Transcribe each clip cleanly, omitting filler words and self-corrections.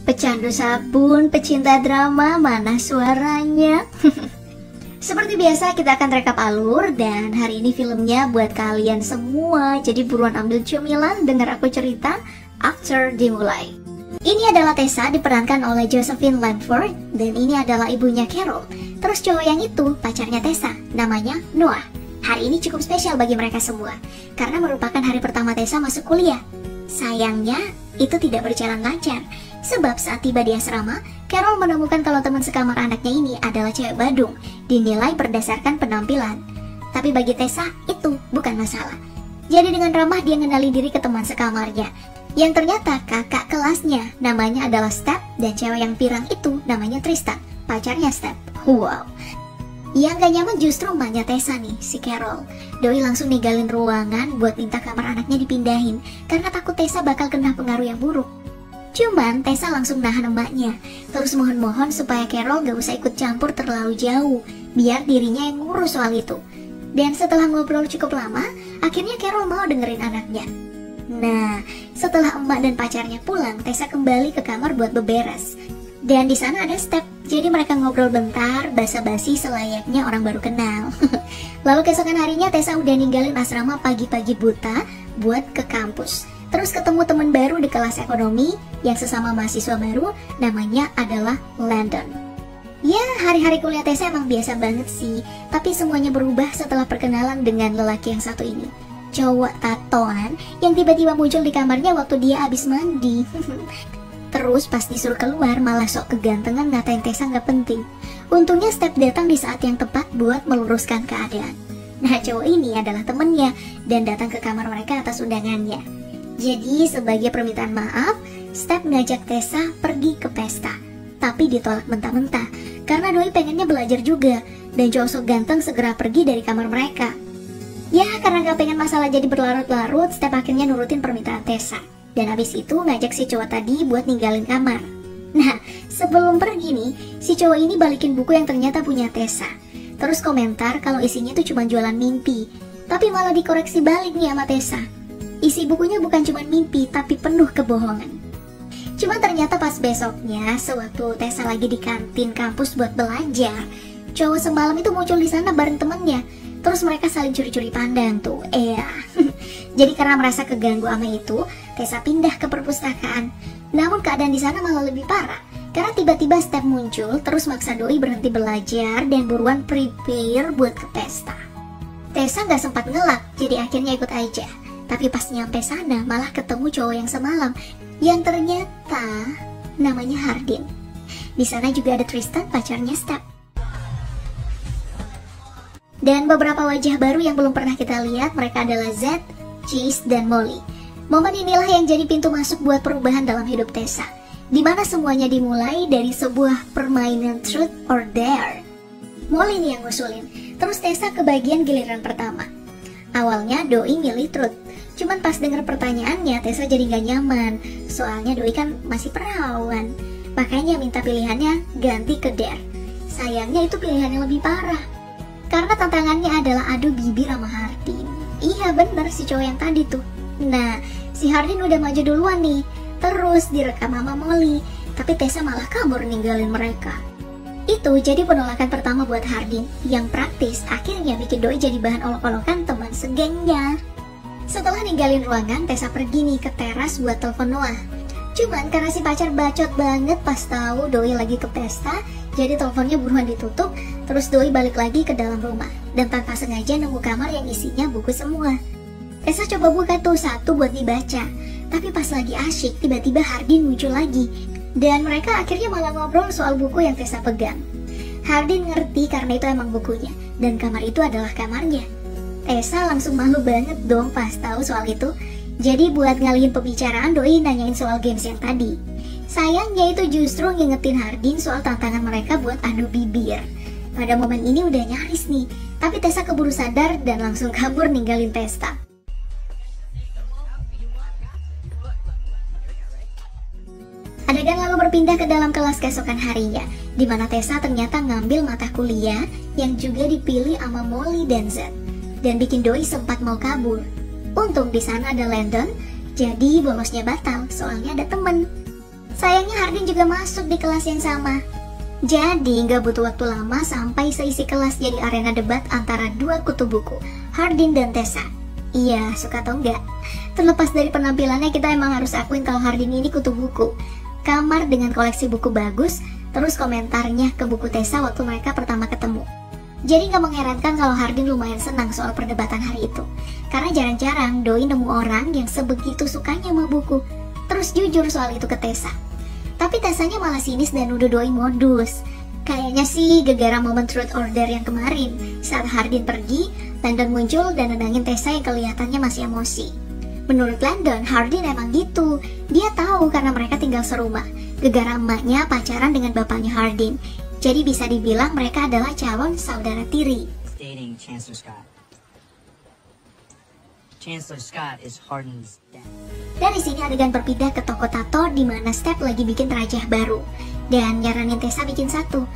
Pecandu sabun, pecinta drama, mana suaranya? Seperti biasa kita akan rekap alur dan hari ini filmnya buat kalian semua. Jadi buruan ambil cemilan, dengar aku cerita after dimulai. Ini adalah Tessa diperankan oleh Josephine Langford dan ini adalah ibunya Carol. Terus cowok yang itu pacarnya Tessa, namanya Noah. Hari ini cukup spesial bagi mereka semua karena merupakan hari pertama Tessa masuk kuliah. Sayangnya itu tidak berjalan lancar. Sebab saat tiba di asrama, Carol menemukan kalau teman sekamar anaknya ini adalah cewek badung, dinilai berdasarkan penampilan. Tapi bagi Tessa, itu bukan masalah. Jadi dengan ramah dia ngenalin diri ke teman sekamarnya, yang ternyata kakak kelasnya, namanya adalah Step, dan cewek yang pirang itu namanya Tristan, pacarnya Step. Wow. Yang gak nyaman justru emaknya Tessa nih, si Carol. Doi langsung ninggalin ruangan buat minta kamar anaknya dipindahin, karena takut Tessa bakal kena pengaruh yang buruk. Cuman Tessa langsung nahan emaknya, terus mohon-mohon supaya Carol gak usah ikut campur terlalu jauh, biar dirinya yang ngurus soal itu. Dan setelah ngobrol cukup lama, akhirnya Carol mau dengerin anaknya. Nah, setelah emak dan pacarnya pulang, Tessa kembali ke kamar buat beberes. Dan di sana ada Step, jadi mereka ngobrol bentar, basa-basi selayaknya orang baru kenal. Lalu keesokan harinya Tessa udah ninggalin asrama pagi-pagi buta buat ke kampus. Terus ketemu teman baru di kelas ekonomi yang sesama mahasiswa baru, namanya adalah Landon. Ya, hari-hari kuliah Tessa emang biasa banget sih, tapi semuanya berubah setelah perkenalan dengan lelaki yang satu ini. Cowok tatoan yang tiba-tiba muncul di kamarnya waktu dia habis mandi. Terus pas disuruh keluar malah sok kegantengan ngatain Tessa nggak penting. Untungnya Step datang di saat yang tepat buat meluruskan keadaan. Nah, cowok ini adalah temennya dan datang ke kamar mereka atas undangannya. Jadi sebagai permintaan maaf, Step ngajak Tessa pergi ke pesta. Tapi ditolak mentah-mentah, karena doi pengennya belajar juga, dan cowok sok ganteng segera pergi dari kamar mereka. Ya, karena gak pengen masalah jadi berlarut-larut, Step akhirnya nurutin permintaan Tessa. Dan habis itu ngajak si cowok tadi buat ninggalin kamar. Nah, sebelum pergi nih, si cowok ini balikin buku yang ternyata punya Tessa. Terus komentar kalau isinya tuh cuma jualan mimpi. Tapi malah dikoreksi balik nih sama Tessa. Isi bukunya bukan cuma mimpi, tapi penuh kebohongan. Cuma ternyata pas besoknya, sewaktu Tessa lagi di kantin kampus buat belajar, cowok semalam itu muncul di sana bareng temennya. Terus mereka saling curi-curi pandang tuh. Jadi karena merasa keganggu sama itu, Tessa pindah ke perpustakaan. Namun keadaan di sana malah lebih parah, karena tiba-tiba Step muncul, terus maksa doi berhenti belajar dan buruan prepare buat ke pesta. Tessa gak sempat ngelak, jadi akhirnya ikut aja. Tapi pas nyampe sana malah ketemu cowok yang semalam, yang ternyata namanya Hardin. Di sana juga ada Tristan, pacarnya Step. Dan beberapa wajah baru yang belum pernah kita lihat, mereka adalah Zed, Chase, dan Molly. Momen inilah yang jadi pintu masuk buat perubahan dalam hidup Tessa, dimana semuanya dimulai dari sebuah permainan Truth or Dare. Molly nih yang ngusulin, terus Tessa ke bagian giliran pertama. Awalnya doi milih Truth. Cuman pas denger pertanyaannya, Tessa jadi gak nyaman. Soalnya doi kan masih perawan. Makanya minta pilihannya ganti ke Dare. Sayangnya itu pilihan yang lebih parah, karena tantangannya adalah adu bibir sama Hardin. Iya bener si cowok yang tadi tuh. Nah, si Hardin udah maju duluan nih. Terus direkam sama Molly. Tapi Tessa malah kabur ninggalin mereka. Itu jadi penolakan pertama buat Hardin, yang praktis akhirnya bikin doi jadi bahan olok-olokan teman segengnya. Setelah ninggalin ruangan, Tessa pergi nih ke teras buat telepon Noah. Cuman karena si pacar bacot banget pas tahu doi lagi ke pesta, jadi teleponnya buruan ditutup. Terus doi balik lagi ke dalam rumah dan tanpa sengaja nemu kamar yang isinya buku semua. Tessa coba buka tuh satu buat dibaca, tapi pas lagi asyik tiba-tiba Hardin muncul lagi. Dan mereka akhirnya malah ngobrol soal buku yang Tessa pegang. Hardin ngerti karena itu emang bukunya, dan kamar itu adalah kamarnya. Tessa langsung malu banget dong pas tahu soal itu. Jadi buat ngalihin pembicaraan, doi nanyain soal games yang tadi. Sayangnya itu justru ngingetin Hardin soal tantangan mereka buat adu bibir. Pada momen ini udah nyaris nih, tapi Tessa keburu sadar dan langsung kabur ninggalin pesta. Adegan lalu berpindah ke dalam kelas keesokan harinya, di mana Tessa ternyata ngambil mata kuliah yang juga dipilih sama Molly dan Zed. Dan bikin doi sempat mau kabur. Untung di sana ada Landon, jadi bolosnya batal soalnya ada temen. Sayangnya Hardin juga masuk di kelas yang sama. Jadi nggak butuh waktu lama sampai seisi kelas jadi arena debat antara dua kutu buku, Hardin dan Tessa. Iya, suka atau enggak, terlepas dari penampilannya kita emang harus akuin kalau Hardin ini kutu buku. Kamar dengan koleksi buku bagus, terus komentarnya ke buku Tessa waktu mereka pertama ketemu. Jadi nggak mengherankan kalau Hardin lumayan senang soal perdebatan hari itu. Karena jarang-jarang Doi nemu orang yang sebegitu sukanya sama buku, terus jujur soal itu ke Tessa. Tapi Tessanya malah sinis dan nuduh Doi modus. Kayaknya sih gegara momen truth order yang kemarin. Saat Hardin pergi, Landon muncul dan nendangin Tessa yang kelihatannya masih emosi. Menurut Landon, Hardin emang gitu. Dia tahu karena mereka tinggal serumah. Gegara emaknya pacaran dengan bapaknya Hardin. Jadi bisa dibilang mereka adalah calon saudara tiri. Dating Chancellor Scott. Chancellor Scott is Hardin's dad. Dari sini adegan berpindah ke toko tato di mana Step lagi bikin rajah baru dan nyaranin Tessa bikin satu.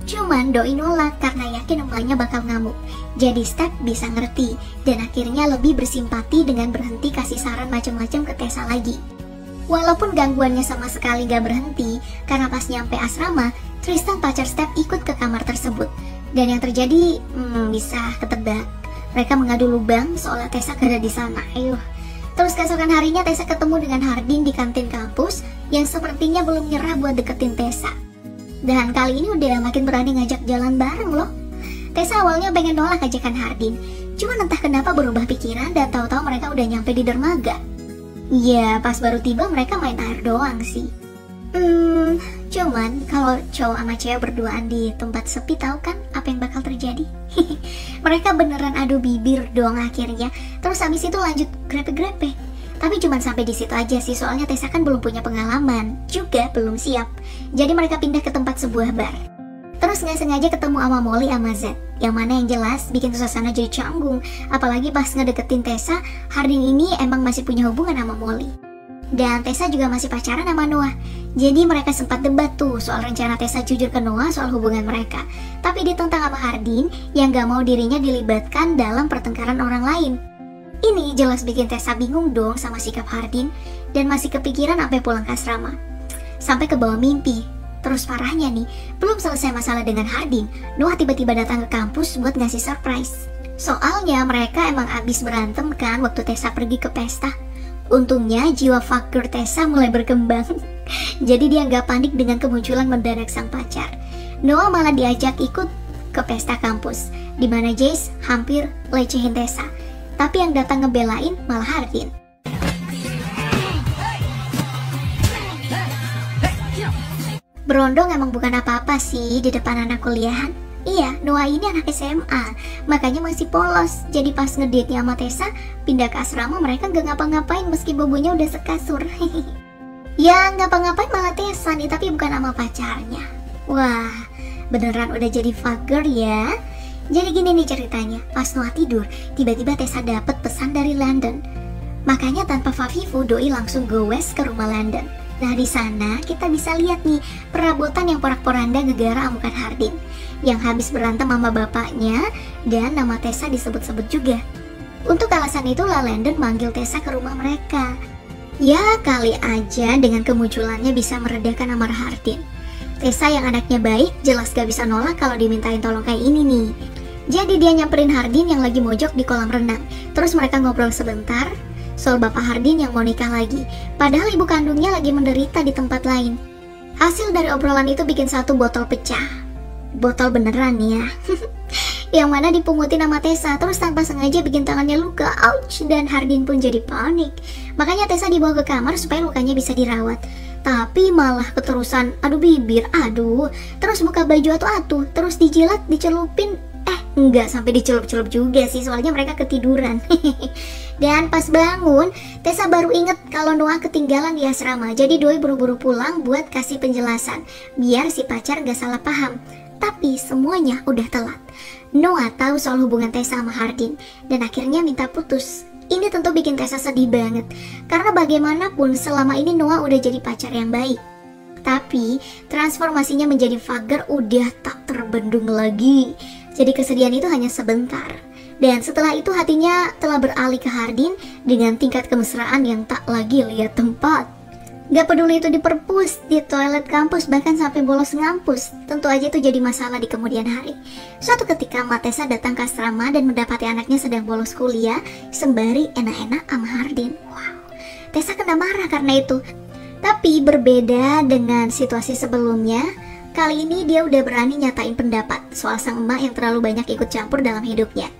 Cuman Doi nolak karena yakin emaknya bakal ngamuk. Jadi Step bisa ngerti dan akhirnya lebih bersimpati dengan berhenti kasih saran macam-macam ke Tessa lagi. Walaupun gangguannya sama sekali gak berhenti, karena pas nyampe asrama, Tristan pacar Step ikut ke kamar tersebut. Dan yang terjadi, bisa ketebak. Mereka mengadu lubang soalnya Tessa kerja di sana. Terus keesokan harinya Tessa ketemu dengan Hardin di kantin kampus yang sepertinya belum nyerah buat deketin Tessa. Dan kali ini udah makin berani ngajak jalan bareng loh. Tessa awalnya pengen nolak ajakan Hardin, cuman entah kenapa berubah pikiran dan tahu-tahu mereka udah nyampe di dermaga. Ya pas baru tiba mereka main air doang sih. Cuman kalau cowok sama cewek berduaan di tempat sepi, tahu kan apa yang bakal terjadi? Mereka beneran adu bibir dong akhirnya. Terus habis itu lanjut grepe-grepe. Tapi cuman sampai di situ aja sih, soalnya Tessa kan belum punya pengalaman, juga belum siap. Jadi mereka pindah ke tempat sebuah bar. Terus nggak sengaja ketemu sama Molly sama Z, yang mana yang jelas bikin suasana jadi canggung. Apalagi pas ngedeketin Tessa, Hardin ini emang masih punya hubungan sama Molly. Dan Tessa juga masih pacaran sama Noah. Jadi mereka sempat debat tuh soal rencana Tessa jujur ke Noah soal hubungan mereka. Tapi ditentang sama Hardin yang gak mau dirinya dilibatkan dalam pertengkaran orang lain. Ini jelas bikin Tessa bingung dong sama sikap Hardin dan masih kepikiran sampai pulang ke asrama. Sampai ke bawah mimpi. Terus parahnya nih, belum selesai masalah dengan Hardin, Noah tiba-tiba datang ke kampus buat ngasih surprise. Soalnya mereka emang abis berantem kan waktu Tessa pergi ke pesta. Untungnya jiwa fucker Tessa mulai berkembang. Jadi dia nggak panik dengan kemunculan mendadak sang pacar. Noah malah diajak ikut ke pesta kampus, di mana Jace hampir lecehin Tessa. Tapi yang datang ngebelain malah Hardin. Berondong emang bukan apa-apa sih di depan anak kuliahan. Iya, Noah ini anak SMA, makanya masih polos. Jadi pas ngedate sama Tessa, pindah ke asrama mereka gak ngapa-ngapain meski bobonya udah sekasur. Ya ngapa-ngapain malah Tessa nih, tapi bukan sama pacarnya. Wah, beneran udah jadi fucker ya. Jadi gini nih ceritanya, pas Noah tidur, tiba-tiba Tessa dapet pesan dari Landon. Makanya tanpa Fafifu, Doi langsung goes ke rumah Landon. Nah di sana kita bisa lihat nih perabotan yang porak-poranda gegara amukan Hardin yang habis berantem sama bapaknya, dan nama Tessa disebut-sebut juga. Untuk alasan itulah Landon manggil Tessa ke rumah mereka. Ya kali aja dengan kemunculannya bisa meredakan amarah Hardin. Tessa yang anaknya baik jelas gak bisa nolak kalau dimintain tolong kayak ini nih. Jadi dia nyamperin Hardin yang lagi mojok di kolam renang. Terus mereka ngobrol sebentar soal bapak Hardin yang mau nikah lagi, padahal ibu kandungnya lagi menderita di tempat lain. Hasil dari obrolan itu bikin satu botol pecah. Botol beneran ya. Yang mana dipungutin sama Tessa, terus tanpa sengaja bikin tangannya luka. Ouch, dan Hardin pun jadi panik. Makanya Tessa dibawa ke kamar supaya lukanya bisa dirawat. Tapi malah keterusan adu bibir, aduh. Terus buka baju atu-atu, terus dijilat, dicelupin. Enggak sampai dicelup-celup juga sih, soalnya mereka ketiduran. Dan pas bangun, Tessa baru inget kalau Noah ketinggalan di asrama. Jadi Doi buru-buru pulang buat kasih penjelasan, biar si pacar gak salah paham. Tapi semuanya udah telat. Noah tahu soal hubungan Tessa sama Hardin dan akhirnya minta putus. Ini tentu bikin Tessa sedih banget, karena bagaimanapun selama ini Noah udah jadi pacar yang baik. Tapi transformasinya menjadi fucker udah tak terbendung lagi. Jadi kesedihan itu hanya sebentar. Dan setelah itu hatinya telah beralih ke Hardin dengan tingkat kemesraan yang tak lagi lihat tempat. Gak peduli itu di perpus, di toilet kampus, bahkan sampai bolos ngampus. Tentu aja itu jadi masalah di kemudian hari. Suatu ketika Mak Tessa datang ke asrama dan mendapati anaknya sedang bolos kuliah sembari enak-enak sama Hardin. Wow, Tessa kena marah karena itu. Tapi berbeda dengan situasi sebelumnya, kali ini dia udah berani nyatain pendapat soal sang emak yang terlalu banyak ikut campur dalam hidupnya.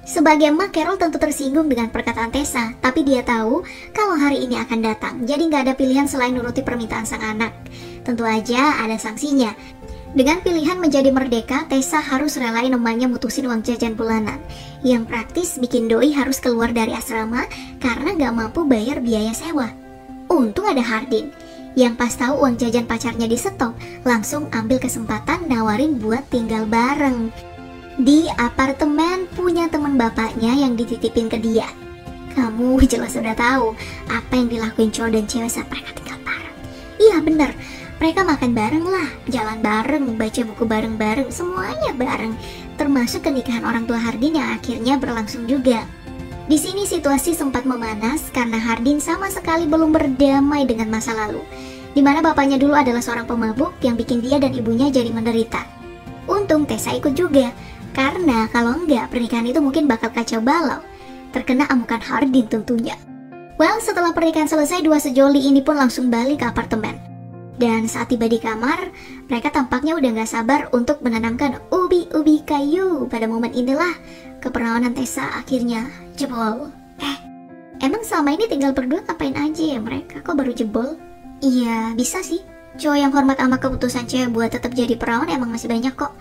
Sebagai emak, Carol tentu tersinggung dengan perkataan Tessa, tapi dia tahu kalau hari ini akan datang, jadi nggak ada pilihan selain nuruti permintaan sang anak. Tentu aja ada sanksinya. Dengan pilihan menjadi merdeka, Tessa harus relain emaknya mutusin uang jajan bulanan. Yang praktis bikin doi harus keluar dari asrama karena nggak mampu bayar biaya sewa. Untung ada Hardin, yang pas tahu uang jajan pacarnya di stop, langsung ambil kesempatan nawarin buat tinggal bareng di apartemen punya teman bapaknya yang dititipin ke dia. Kamu jelas udah tahu apa yang dilakuin cowok dan cewek saat mereka tinggal bareng. Iya bener, mereka makan bareng lah, jalan bareng, baca buku bareng-bareng, semuanya bareng. Termasuk pernikahan orang tua Hardin yang akhirnya berlangsung juga. Di sini situasi sempat memanas karena Hardin sama sekali belum berdamai dengan masa lalu, dimana bapaknya dulu adalah seorang pemabuk yang bikin dia dan ibunya jadi menderita. Untung Tessa ikut juga, karena kalau enggak, pernikahan itu mungkin bakal kacau balau. Terkena amukan Hardin tentunya. Well, setelah pernikahan selesai, dua sejoli ini pun langsung balik ke apartemen. Dan saat tiba di kamar, mereka tampaknya udah gak sabar untuk menanamkan ubi-ubi kayu. Pada momen inilah, keperawanan Tessa akhirnya jebol. Emang selama ini tinggal berdua ngapain aja ya mereka? Kok baru jebol? Iya, bisa sih. Cowok yang hormat sama keputusan cewek buat tetap jadi perawan emang masih banyak kok.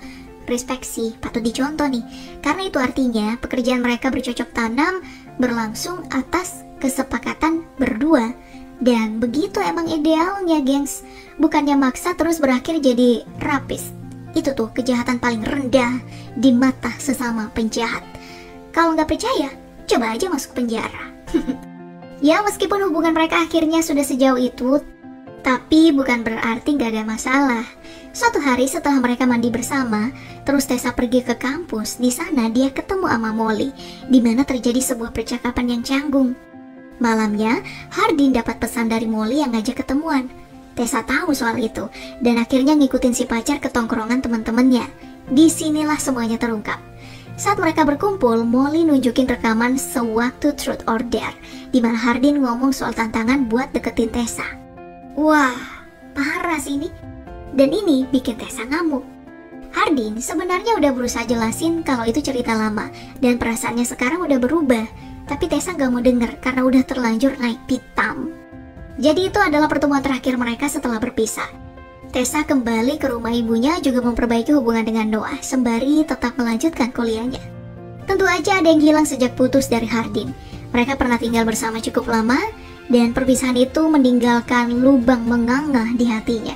Respect sih, patut dicontoh nih. Karena itu artinya pekerjaan mereka bercocok tanam berlangsung atas kesepakatan berdua. Dan begitu emang idealnya, gengs. Bukannya maksa terus berakhir jadi rapis. Itu tuh kejahatan paling rendah di mata sesama penjahat. Kalau nggak percaya, coba aja masuk penjara. Ya, meskipun hubungan mereka akhirnya sudah sejauh itu, tapi bukan berarti nggak ada masalah. Suatu hari setelah mereka mandi bersama, terus Tessa pergi ke kampus. Di sana dia ketemu sama Molly, di mana terjadi sebuah percakapan yang canggung. Malamnya, Hardin dapat pesan dari Molly yang ngajak ketemuan. Tessa tahu soal itu dan akhirnya ngikutin si pacar ke tongkrongan teman-temannya. Disinilah semuanya terungkap. Saat mereka berkumpul, Molly nunjukin rekaman sewaktu truth or dare, di mana Hardin ngomong soal tantangan buat deketin Tessa. Wah, parah sih ini. Dan ini bikin Tessa ngamuk. Hardin sebenarnya udah berusaha jelasin kalau itu cerita lama dan perasaannya sekarang udah berubah. Tapi Tessa gak mau denger karena udah terlanjur naik pitam. Jadi itu adalah pertemuan terakhir mereka setelah berpisah. Tessa kembali ke rumah ibunya juga memperbaiki hubungan dengan Noah sembari tetap melanjutkan kuliahnya. Tentu aja ada yang hilang sejak putus dari Hardin. Mereka pernah tinggal bersama cukup lama dan perpisahan itu meninggalkan lubang menganga di hatinya.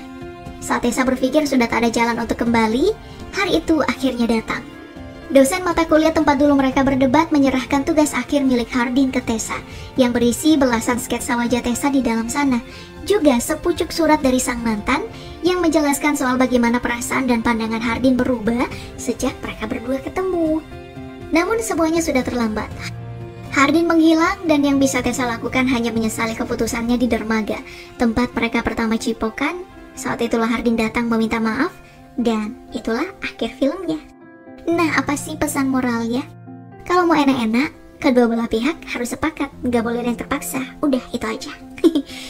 Saat Tessa berpikir sudah tak ada jalan untuk kembali, hari itu akhirnya datang. Dosen mata kuliah tempat dulu mereka berdebat menyerahkan tugas akhir milik Hardin ke Tessa, yang berisi belasan sketsa wajah Tessa di dalam sana. Juga sepucuk surat dari sang mantan yang menjelaskan soal bagaimana perasaan dan pandangan Hardin berubah sejak mereka berdua ketemu. Namun semuanya sudah terlambat. Hardin menghilang dan yang bisa Tessa lakukan hanya menyesali keputusannya di dermaga, tempat mereka pertama cipokan. Saat itulah Hardin datang meminta maaf, dan itulah akhir filmnya. Nah, apa sih pesan moralnya? Kalau mau enak-enak, kedua belah pihak harus sepakat, nggak boleh ada yang terpaksa. Udah, itu aja.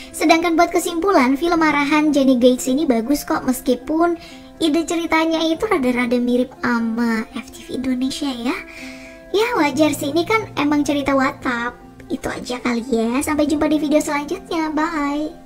Sedangkan buat kesimpulan, film arahan Jenny Gates ini bagus kok, meskipun ide ceritanya itu rada-rada mirip sama FTV Indonesia ya. Ya wajar sih, ini kan emang cerita WhatsApp. Itu aja kali ya, sampai jumpa di video selanjutnya, bye.